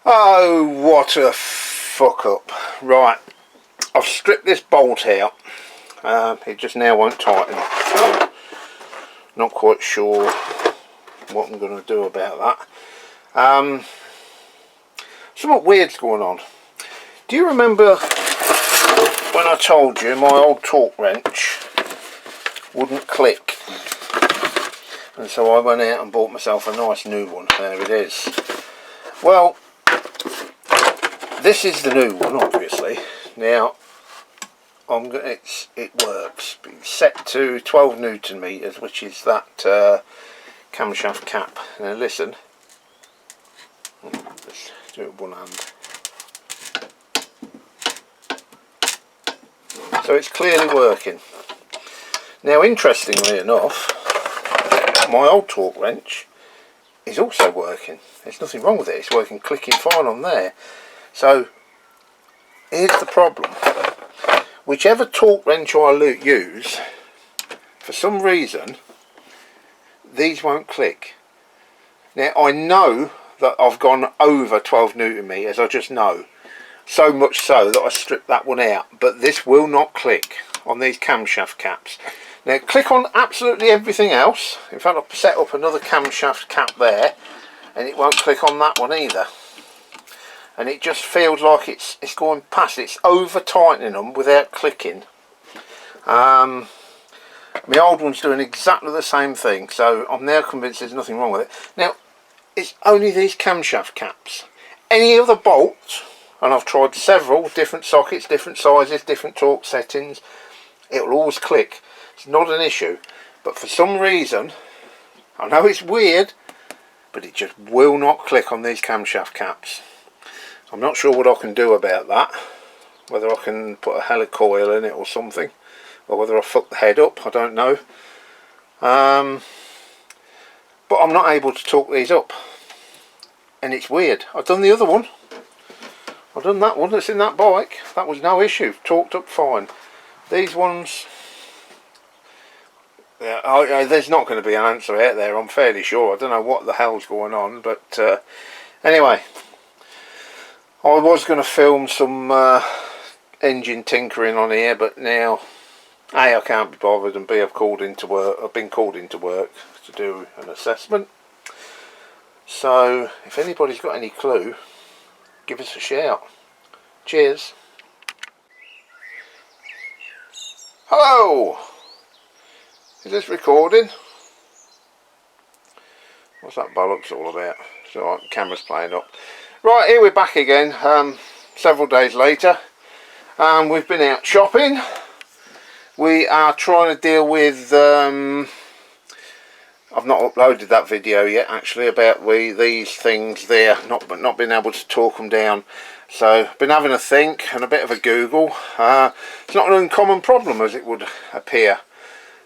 Oh, what a fuck up. Right, I've stripped this bolt out. It just now won't tighten, so not quite sure what I'm going to do about that. Something weird's going on. Do you remember when I told you my old torque wrench wouldn't click? And so I went out and bought myself a nice new one. There it is. Well, this is the new one, obviously. Now, it works. It's set to 12 Newton meters, which is that camshaft cap. Now listen. Let's do it with one hand. So it's clearly working. Now, interestingly enough, my old torque wrench is also working. There's nothing wrong with it. It's working clicking fine on there. So here's the problem. Whichever torque wrench I use, for some reason these won't click. Now I know that I've gone over 12 Newton meters, I just know. So much so that I stripped that one out, but this will not click on these camshaft caps. Now click on absolutely everything else. In fact, I've set up another camshaft cap there and it won't click on that one either. And it just feels like it's going past. It's over tightening them without clicking. My old one's doing exactly the same thing, so I'm now convinced there's nothing wrong with it. Now, it's only these camshaft caps. Any other bolts, and I've tried several different sockets, different sizes, different torque settings, it will always click. It's not an issue. But for some reason, I know it's weird, but it just will not click on these camshaft caps. I'm not sure what I can do about that, whether I can put a helicoil in it or something, or whether I fuck the head up, I don't know. But I'm not able to torque these up, and it's weird. I've done the other one, I've done that one that's in that bike, that was no issue, torqued up fine. These ones, yeah, there's not going to be an answer out there, I'm fairly sure. I don't know what the hell's going on, but anyway, I was going to film some engine tinkering on here, but now A, I can't be bothered, and B, I've been called into work to do an assessment. So if anybody's got any clue, give us a shout. Cheers. Hello! Is this recording? What's that bollocks all about? It's alright, the camera's playing up. Right, here we're back again, several days later. We've been out shopping. We are trying to deal with, I've not uploaded that video yet actually, about these things there, not being able to torque them down. So, been having a think and a bit of a Google. It's not an uncommon problem as it would appear.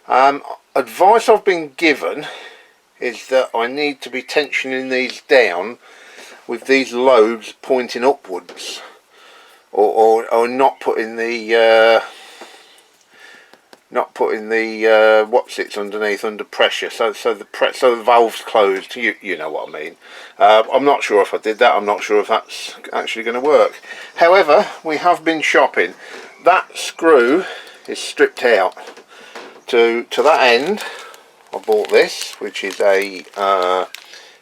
Advice I've been given is that I need to be tensioning these down with these loads pointing upwards, or not putting the what sits underneath under pressure, so the valve's closed. You know what I mean. I'm not sure if I did that. I'm not sure if that's actually going to work. However, we have been shopping. That screw is stripped out. To that end, I bought this, which is a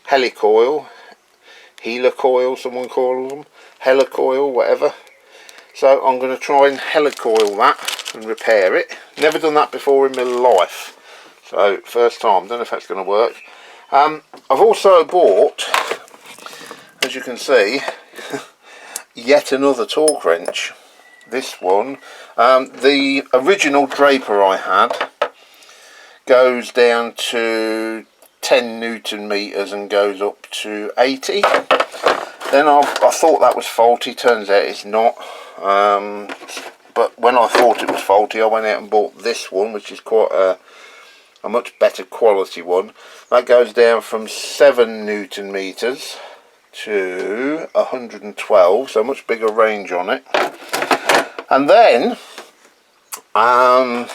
Helicoil, someone calls them, Helicoil, whatever. So I'm going to try and helicoil that and repair it. Never done that before in my life, so first time. Don't know if that's going to work. I've also bought, as you can see, yet another torque wrench. This one, the original Draper I had goes down to 10 Newton meters and goes up to 80. Then I thought that was faulty, turns out it's not. But when I thought it was faulty, I went out and bought this one, which is quite a much better quality one. That goes down from 7 Newton meters to 112, so much bigger range on it. And then I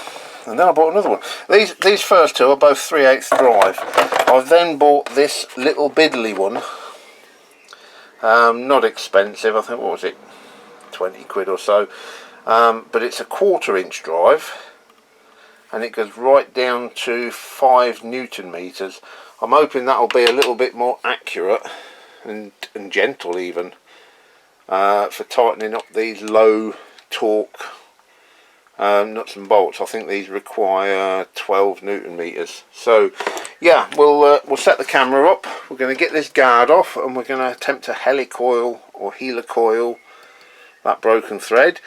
bought another one. These first two are both 3/8 drive. I've then bought this little biddly one, Not expensive, I think, what was it, 20 quid or so, but it's a 1/4 inch drive and it goes right down to 5 Newton meters. I'm hoping that'll be a little bit more accurate and gentle even for tightening up these low torque nuts and bolts. I think these require 12 Newton meters. So yeah, we'll set the camera up. We're going to get this guard off and we're going to attempt to helicoil or helicoil that broken thread.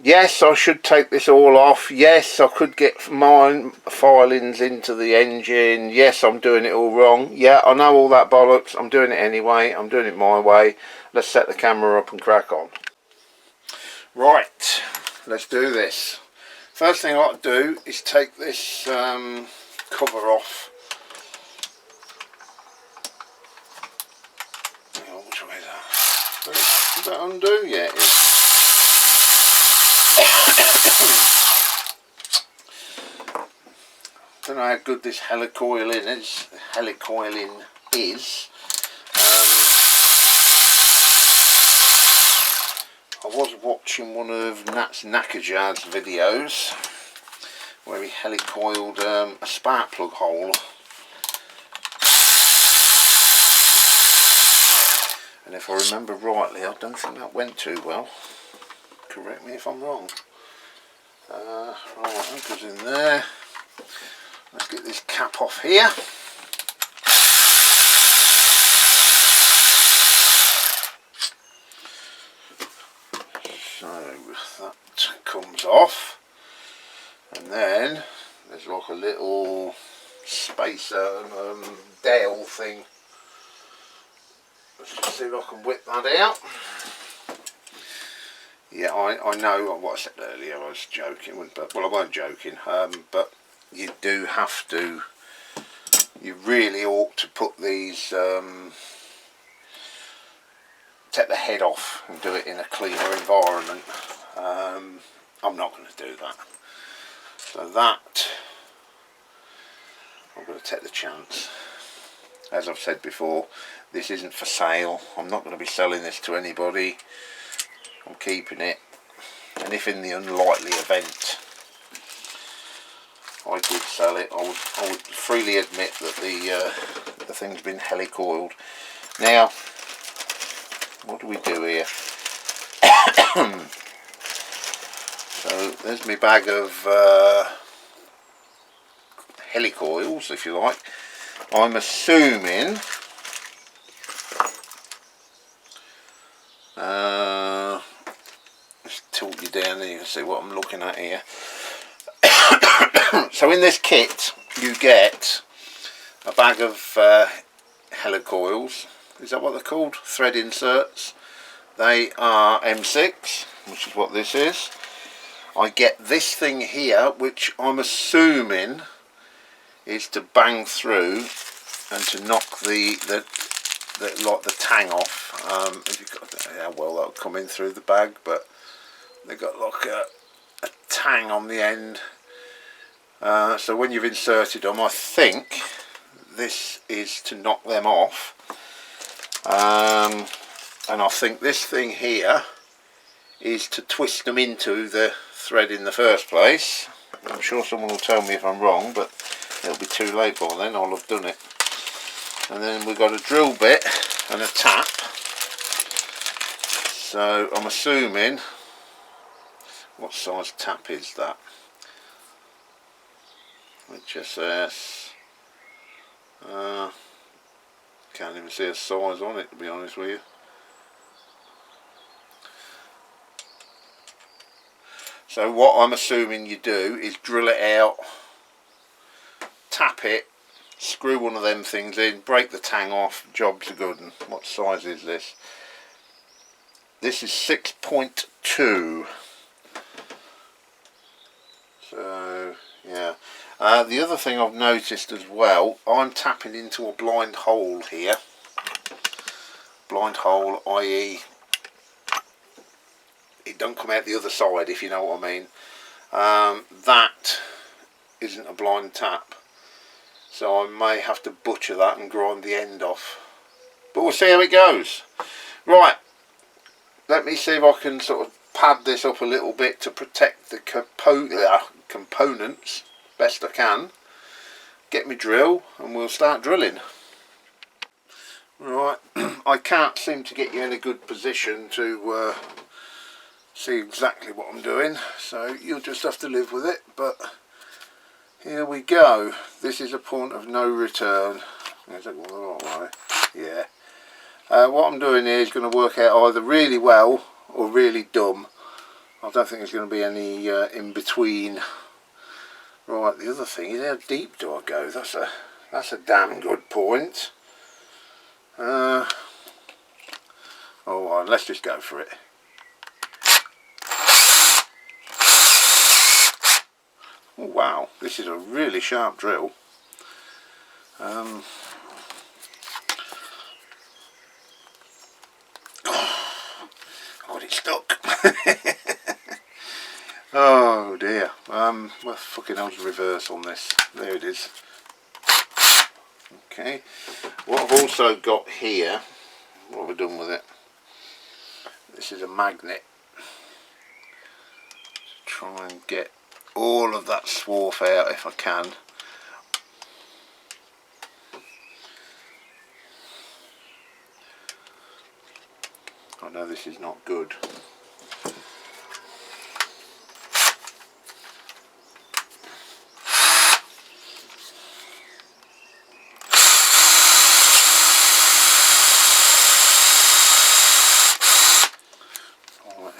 Yes, I should take this all off. Yes, I could get mine filings into the engine. Yes, I'm doing it all wrong. Yeah, I know all that bollocks. I'm doing it anyway. I'm doing it my way. Let's set the camera up and crack on. Right, let's do this. First thing I like to do is take this cover off. Hang on, which way is that? Does that undo yet? I don't know how good this helicoiling is. I was watching one of Nat's Knackerjard's videos where he helicoiled a spark plug hole, and if I remember rightly, I don't think that went too well. Correct me if I'm wrong. Right, that goes in there. Let's get this cap off here. So that comes off, and then there's like a little spacer dowel thing. Let's just see if I can whip that out. Yeah, I know what I said earlier, I was joking, but, well, I wasn't joking, but you do have to, you really ought to put these, take the head off and do it in a cleaner environment. I'm not going to do that. So that, I'm going to take the chance. As I've said before, this isn't for sale. I'm not going to be selling this to anybody. I'm keeping it, and if in the unlikely event I did sell it, I would freely admit that the thing's been helicoiled. Now, what do we do here? So there's my bag of helicoils, if you like. I'm assuming let's tilt you down there, you can see what I'm looking at here. So in this kit you get a bag of helicoils. Is that what they're called? Thread inserts. They are M6, which is what this is. I get this thing here, which I'm assuming is to bang through and to knock the tang off. If you've got, how well that'll come in through the bag, but they've got like a tang on the end. So when you've inserted them, I think this is to knock them off. And I think this thing here is to twist them into the thread in the first place. I'm sure someone will tell me if I'm wrong, but it'll be too late by then, I'll have done it. And then we've got a drill bit and a tap. So I'm assuming, what size tap is that? HSS, can't even see a size on it, to be honest with you. So what I'm assuming you do is drill it out, tap it, screw one of them things in, break the tang off, jobs are good. And what size is this? This is 6.2. So yeah. The other thing I've noticed as well, I'm tapping into a blind hole here. Blind hole, i.e. it don't come out the other side, if you know what I mean. That isn't a blind tap, so I may have to butcher that and grind the end off. but we'll see how it goes. Right, let me see if I can sort of pad this up a little bit to protect the components best I can. Get me drill and we'll start drilling. Right, I can't seem to get you in a good position to see exactly what I'm doing, so you'll just have to live with it, but here we go. This is a point of no return. Is that going the right way? Yeah. What I'm doing here is going to work out either really well or really dumb. I don't think there's going to be any in between. Right, the other thing is, how deep do I go? That's a damn good point. Oh well, let's just go for it. Oh wow, this is a really sharp drill. Oh, it's stuck. Oh dear. Well, fucking hell's reverse on this. There it is. Okay. What I've also got here, what have I done with it? This is a magnet. Try and get all of that swarf out if I can. I know this is not good.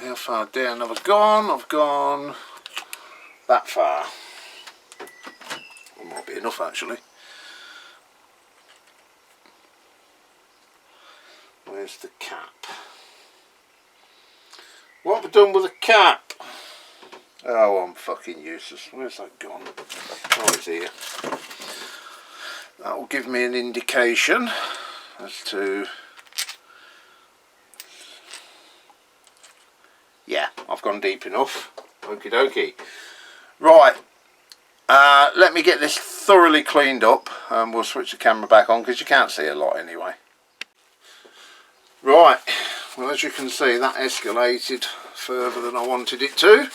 How far down have I gone? I've gone that far. That might be enough actually. Where's the cap? What have I done with the cap? Oh, I'm fucking useless. Where's that gone? Oh, it's here. That will give me an indication as to... Yeah, I've gone deep enough. Okie dokie. Right, let me get this thoroughly cleaned up and we'll switch the camera back on because you can't see a lot anyway. Right, well, as you can see, that escalated further than I wanted it to,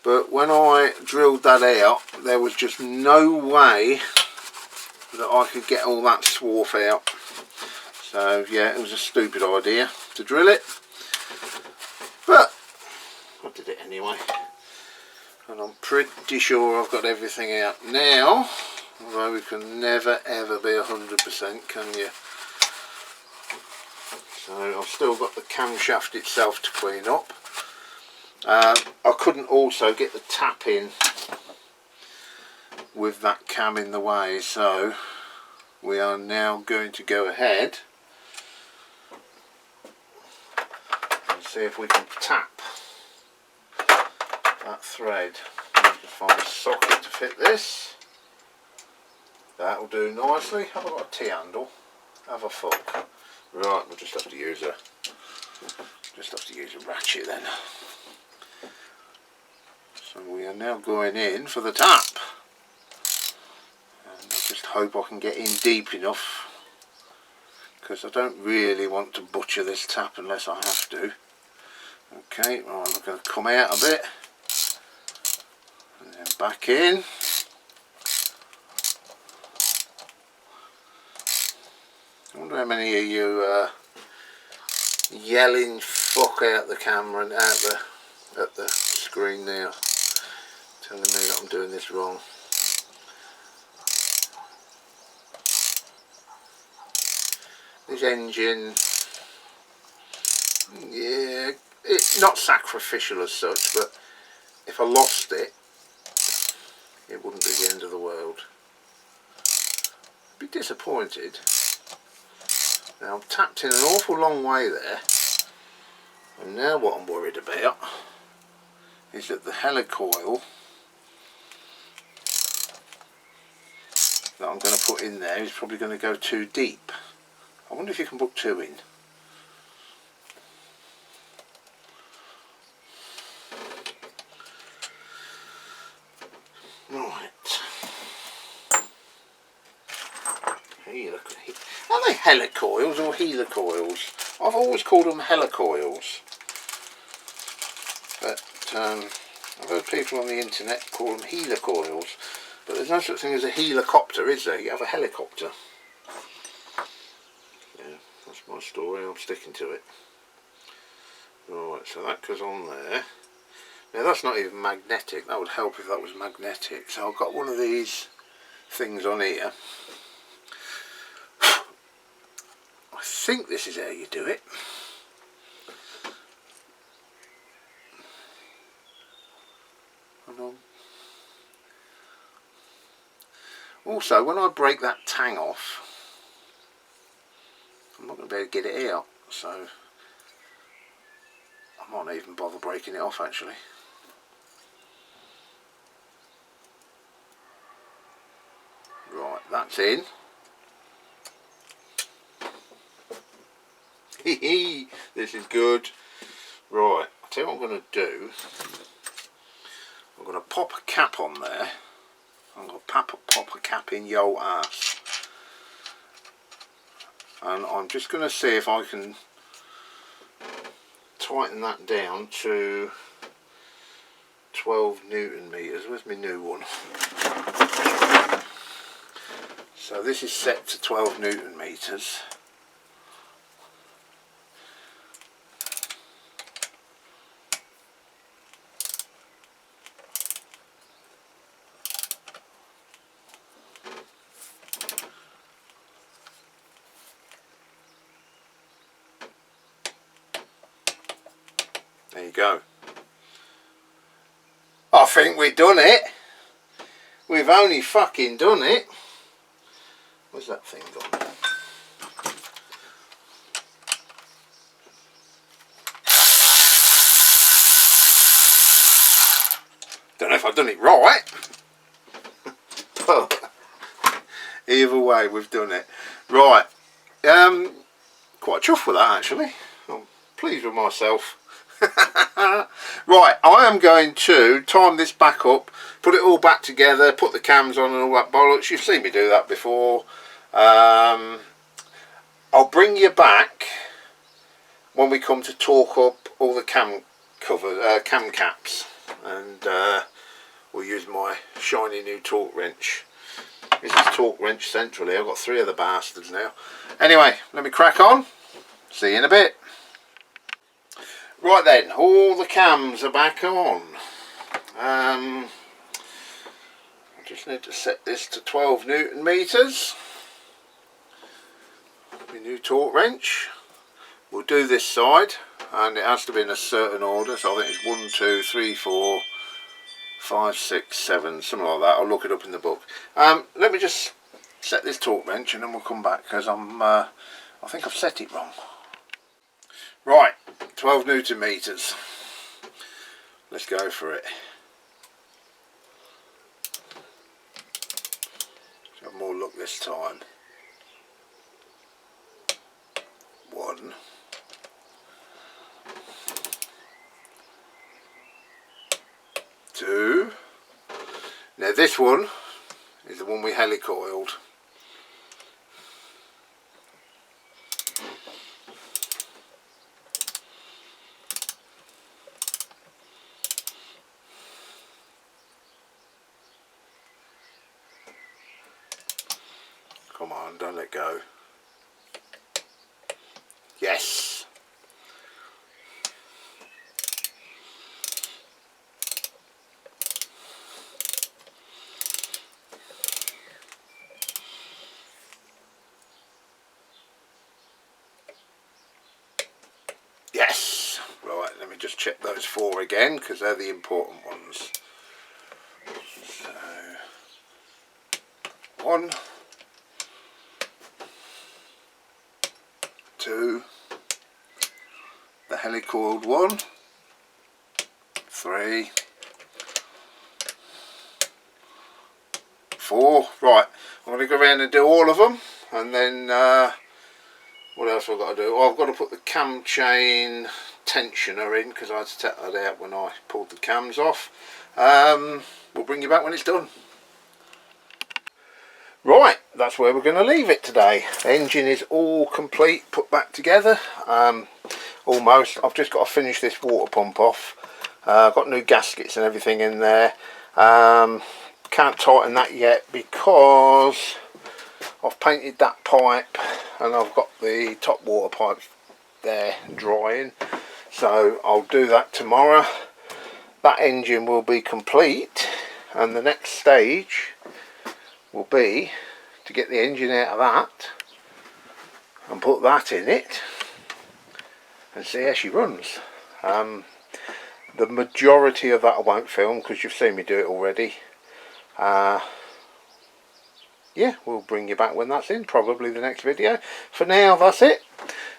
but when I drilled that out there was just no way that I could get all that swarf out. So yeah, it was a stupid idea to drill it, but I did it anyway, and I'm pretty sure I've got everything out now, although we can never ever be 100%, can you? So I've still got the camshaft itself to clean up. I couldn't also get the tap in with that cam in the way, so we are now going to go ahead and see if we can tap that thread. Just find a socket to fit this. That will do nicely. Have I got a T-handle? Have a fuck. Right, we'll just have to use a ratchet then. So we are now going in for the tap, and I just hope I can get in deep enough, because I don't really want to butcher this tap unless I have to. Okay, right, I'm going to come out a bit and then back in. I wonder how many of you yelling fuck out the camera and at the screen now, telling me that I'm doing this wrong. This engine, yeah, it's not sacrificial as such, but if I lost it, it wouldn't be the end of the world. I'd be disappointed. Now I've tapped in an awful long way there, and now what I'm worried about is that the helicoil that I'm going to put in there is probably going to go too deep. I wonder if you can put 2 in. Right. Hey, look at it. How the helicoils or helicoils. I've always called them helicoils, but I've heard people on the internet call them helicoils, but there's no such thing as a helicopter, is there? You have a helicopter. Yeah, that's my story, I'm sticking to it. Right, so that goes on there. Now that's not even magnetic, that would help if that was magnetic. So I've got one of these things on here. I think this is how you do it. Hold on. Also, when I break that tang off, I'm not going to be able to get it out, so I might not even bother breaking it off actually. Right, that's in. This is good. Right, I'll tell you what I'm going to do. I'm going to pop a cap on there. I'm going to pop a cap in yo ass. And I'm just going to see if I can tighten that down to 12 Newton meters. Where's my new one? So this is set to 12 Newton meters. There you go. I think we've done it. We've only fucking done it. Where's that thing gone? Don't know if I've done it right. But either way, we've done it. Right. Quite chuffed with that actually. I'm pleased with myself. Right, I am going to time this back up, put it all back together, put the cams on and all that bollocks. You've seen me do that before. I'll bring you back when we come to talk up all the cam caps, and we'll use my shiny new torque wrench. This is torque wrench centrally. I've got 3 of the bastards now. Anyway, let me crack on. See you in a bit. Right then, all the cams are back on. I just need to set this to 12 Newton meters. My new torque wrench. We'll do this side, and it has to be in a certain order. So I think it's 1, 2, 3, 4, 5, 6, 7, something like that. I'll look it up in the book. Let me just set this torque wrench, and then we'll come back because I think I've set it wrong. Right, 12 Newton meters. Let's go for it. Have more luck this time. 1. 2. Now this one is the one we helicoiled. Come on, don't let go. Yes. Yes. Right, let me just check those 4 again because they're the important ones. So 1, 2, the helicoiled one, 3, 4. Right, I'm going to go around and do all of them, and then what else have I got to do? Oh, I've got to put the cam chain tensioner in because I had to take that out when I pulled the cams off. We'll bring you back when it's done. Right, that's where we're going to leave it today. Engine is all complete, put back together, almost. I've just got to finish this water pump off. I've got new gaskets and everything in there. Can't tighten that yet because I've painted that pipe and I've got the top water pipe there drying, so I'll do that tomorrow. That engine will be complete, and the next stage will be to get the engine out of that and put that in it and see how she runs. The majority of that I won't film because you've seen me do it already. Yeah, we'll bring you back when that's in, probably the next video. For now, that's it.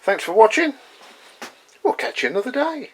Thanks for watching. We'll catch you another day.